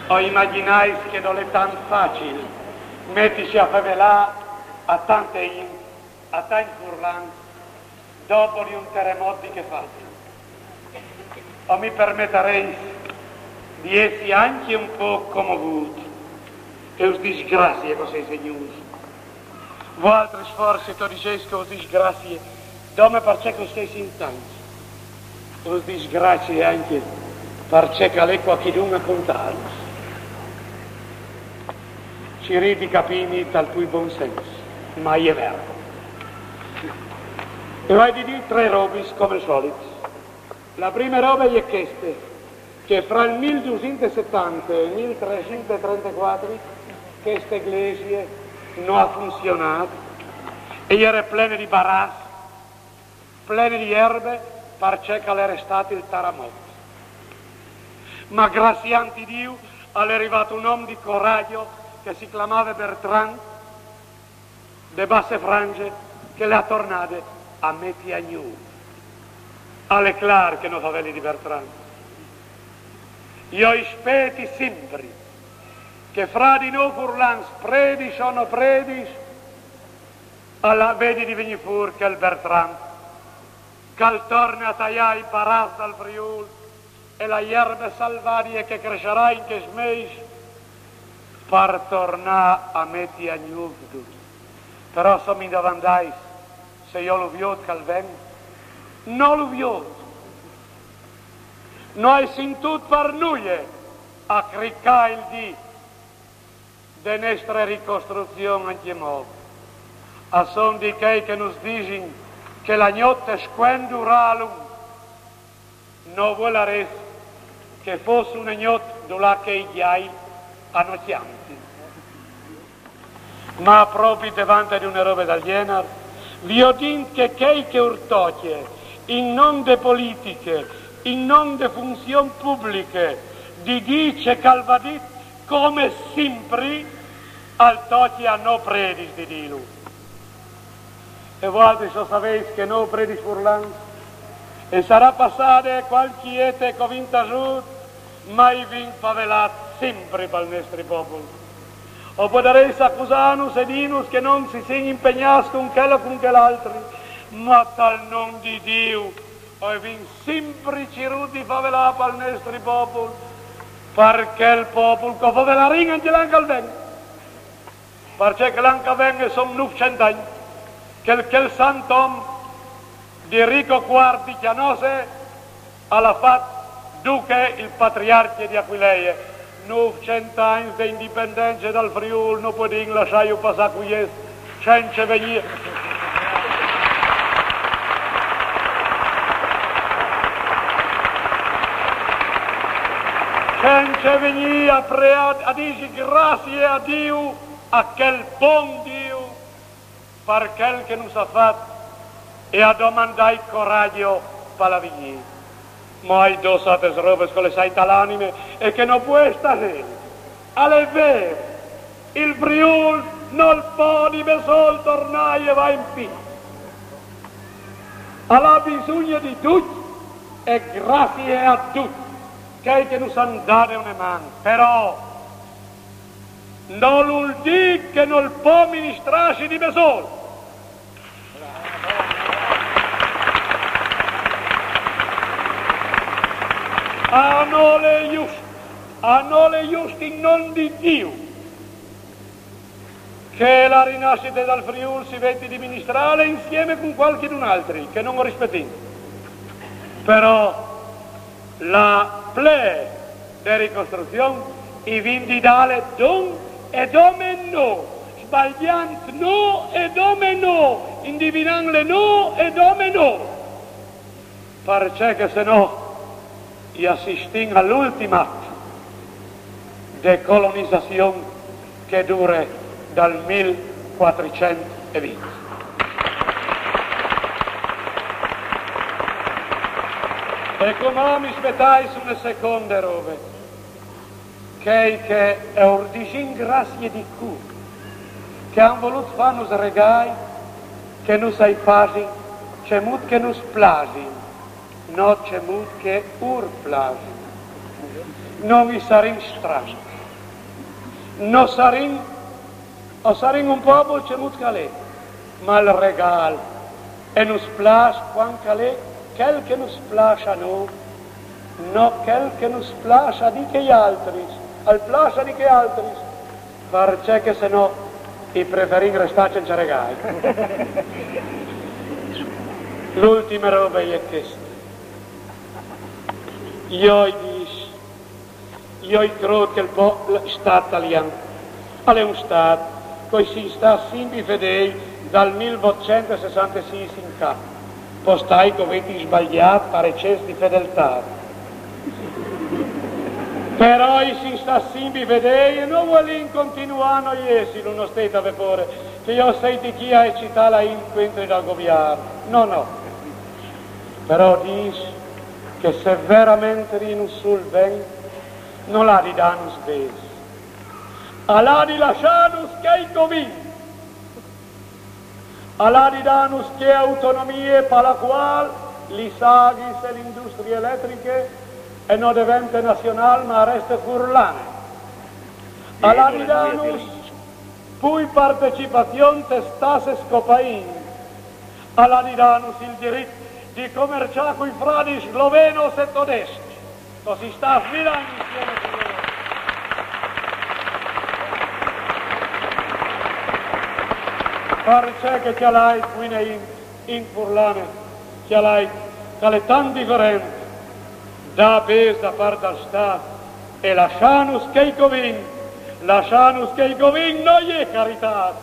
O immaginais che non è tan facile metterci a favelà a tanti furlan dopo di un terremoto che fate. O mi permetterei di essere anche un po' commovuto e us disgrazie così signori. Voi altri forse tu dicessi che us disgrazie dove perché così si intanto. Us disgrazie anche perché l'ecqua chi dunga contare. Ci ridi capini tal cui buon senso, ma è vero. E vai di dire tre robe come al solito. La prima roba è questa, che fra il 1270 e il 1334 questa iglesia non ha funzionato e era piena di barassi, piena di erbe, perché era stato il terremoto. Ma grazie a Dio è arrivato un uomo di coraggio che si chiamava Bertrand, de basse frange, che le ha tornate a metti a nu. Alle clar che non favelli di Bertrand. Io aspetti sempre che fra di noi furlans predis sono predis, alla vedi di venire fuori che il Bertrand, che torna a tagliare i paras dal Friuli e la erbe salvarie che crescerà in che smeis, per tornare a metti a nu. Però se mi domandais se io lo viot che vengo, non lo viot. Noi siamo tutti per noi a criccare il dì della nostra ricostruzione anche mo. A son di che nos dicono che la notte squendurà a lungo, non vuole restare che fosse una notte dove che i ghiai annocchianti. Ma proprio davanti di una roba del genere, vi ho detto che quei che urtocchie, in non de politiche, in non de funzioni pubbliche, di dice calvadit come sempre al tocchi a no predis di Dio. E voi so sapete che no predis furlan e sarà passare qualche ete covinta giù, ma i vin favelat sempre per i nostri popoli. O potreste accusarnos e dirnos che non si siano impegnati con quello con quell'altro, ma tal non di Dio, o vin sempre ciruti favelà per i nostri popoli, perché il popolo che favela ringa anche l'anca venga, perché l'anca venga sono 900 anni, che il sant'uomo di Enrico IV Chianose alla fatto duce il patriarca di Aquileia. 900 anni di indipendenza dal Friuli, non può dire lasciare passare qui, senza venire. Senza venire a dire grazie a Dio, a quel buon Dio, per quel che non ha fatto, e a domandare coraggio per la venire. Ma hai due altre robe che le sai dall'anime e che non può stare. È vero, il Friuli non può di sol tornare e va in piedi. Ha bisogno di tutti e grazie a tutti che non sanno dare una mano. Però non vuol dire che non può amministrarsi di solo. Hanno le giusti in non di Dio che la rinascita dal Friuli si vede di ministrare insieme con qualche un altro che non rispettino. Però la ple di ricostruzione i vindi dale don e dome no, sbagliando no e dome no, indivinando no e dome no, perché se no e assisting all'ultimo atto di colonizzazione che dura dal 1420. E come mi aspettai su una seconda roba, che è un disgrazie di cui, che hanno voluto farnos regai, che non sai fasi, c'è molto che non splasi, no c'è molto che urplasi. Non vi saremo strani. non sarin un popolo che muscalè, ma il regalo e non splash quanto quel che non splascia noi, no quel che non splascia di che altri, al plascia di che altri, perché se no i preferì restare senza regali. L'ultima roba è questa. Io credo che lo Stato italiano è un Stato che si sta sempre fedele dal 1866 in capo. Postai che avete sbagliato per eccesso di fedeltà. Però si sta sempre fedele e non vuole continuare a essere uno Stato vapore, che io sei di chi ha citato la incontri dal governo. No. Però dice che se veramente non sul ben, non l'ha di danno spesi. All'ha di lasciarnos che i convinti. All'ha di danno che autonomie per la quale li sagis e le industrie elettriche e non diventa nazionale ma resta furlane. All'ha di danno poi partecipazione testase scopaini. All'ha di danno il diritto di commerciare con i frati sloveno e tedeschi. Così sta sfilando insieme con loro. Perché che c'è lei qui in Furlane, c'è lei che è tan differente da pes da parte del Stato e lascianus che i covin non è carità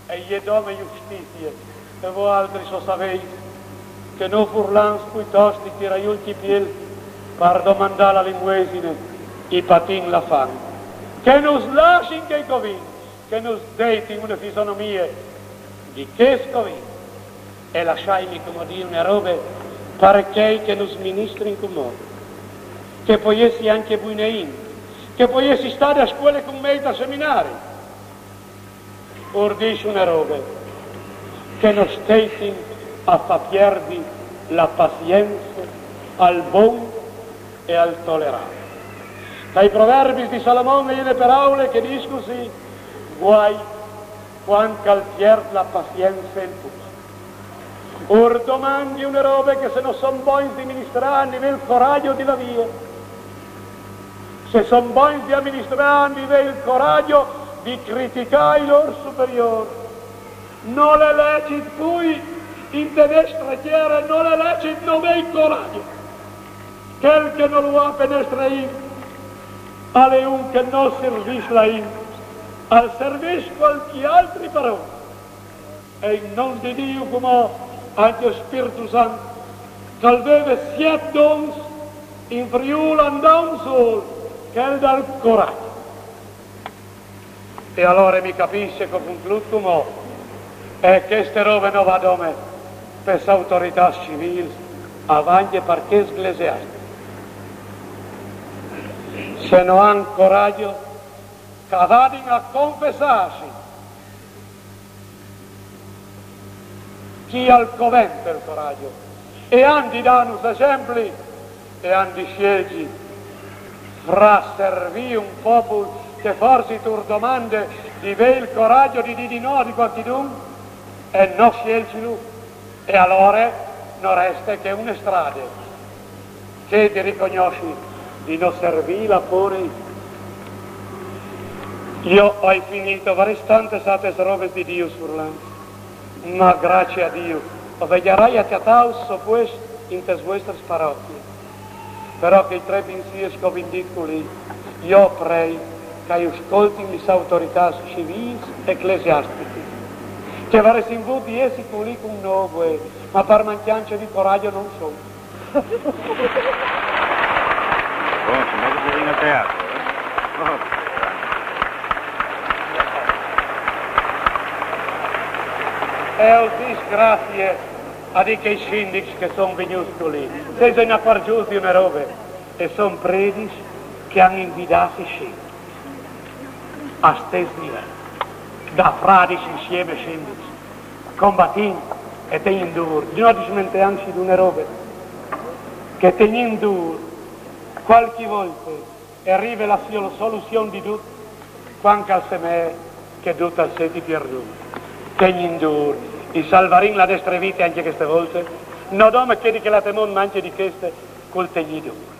e gli dome giustizia e voi altri so sapete che non Furlans piuttosto che raiulti piel per domandare la linguesine i patin la fanno che non lasciano che i covin che non detti una fisonomia di che scovin e lasciami come dire una roba perché che non ministri in comune che poi essi anche buonein che poi essi stare a scuole con me da seminari ordisce una roba che non stetti a fa perdi la pazienza al buon e al tollerante. Dai proverbi di Salomone viene per aule che dicono sì, guai quanto al pierd la pazienza il puzzo. Or domandi una roba che se non sono buoni di amministrare a livello coraggio di la via. Se sono buoni di amministrare a livello coraggio di criticare i loro superiori. Non le leggi poi in destra chiara, non le leggi non è il coraggio. Quel che non lo ha penestra in, alle un che non servisce la in, al servizio qualche altri parole. E in nome di Dio come anche lo Spirito Santo, che deve siete dons in Friuli andare un solo, che è dal coraggio. E allora mi capisce che concludo come e queste robe non vanno per le autorità civili avanti perché ecclesiastiche. Se non hanno coraggio, che vadano a confessarsi chi ha il covente il coraggio e hanno dato esempi e hanno scelti fra servire un popolo che forse tu domande di avere il coraggio di dire di no di qualcuno e non scelti lui e allora non resta che una strada che ti riconosci di non servire pure. Io ho finito vari tante state robe di Dio surlando ma grazie a Dio vedrai a Catalso questo in te vostre parrocchie però che i tre pensieri che vi dico lì io prego che ascoltino le autorità civili e ecclesiastiche che varresti in voi di essi lì con noi ma per mancanza di coraggio non sono. Buon, si mette pure in teatro, E ho disgrazie a di che sindici che sono venuti lì. Se ne accorgiuti di una roba e sono predici che hanno invitato i sindici a stesso livello, da fradici insieme sindici, combattendo e tenendo duro, di non dismentirsi di una roba che tenendo duro qualche volta arriva la soluzione di tutto quanto al semè che tutta seti perduta. Tegni indur, i salvarin la destra vite anche queste volte, no dome chiedi che la temon mangi di queste col tegni dur.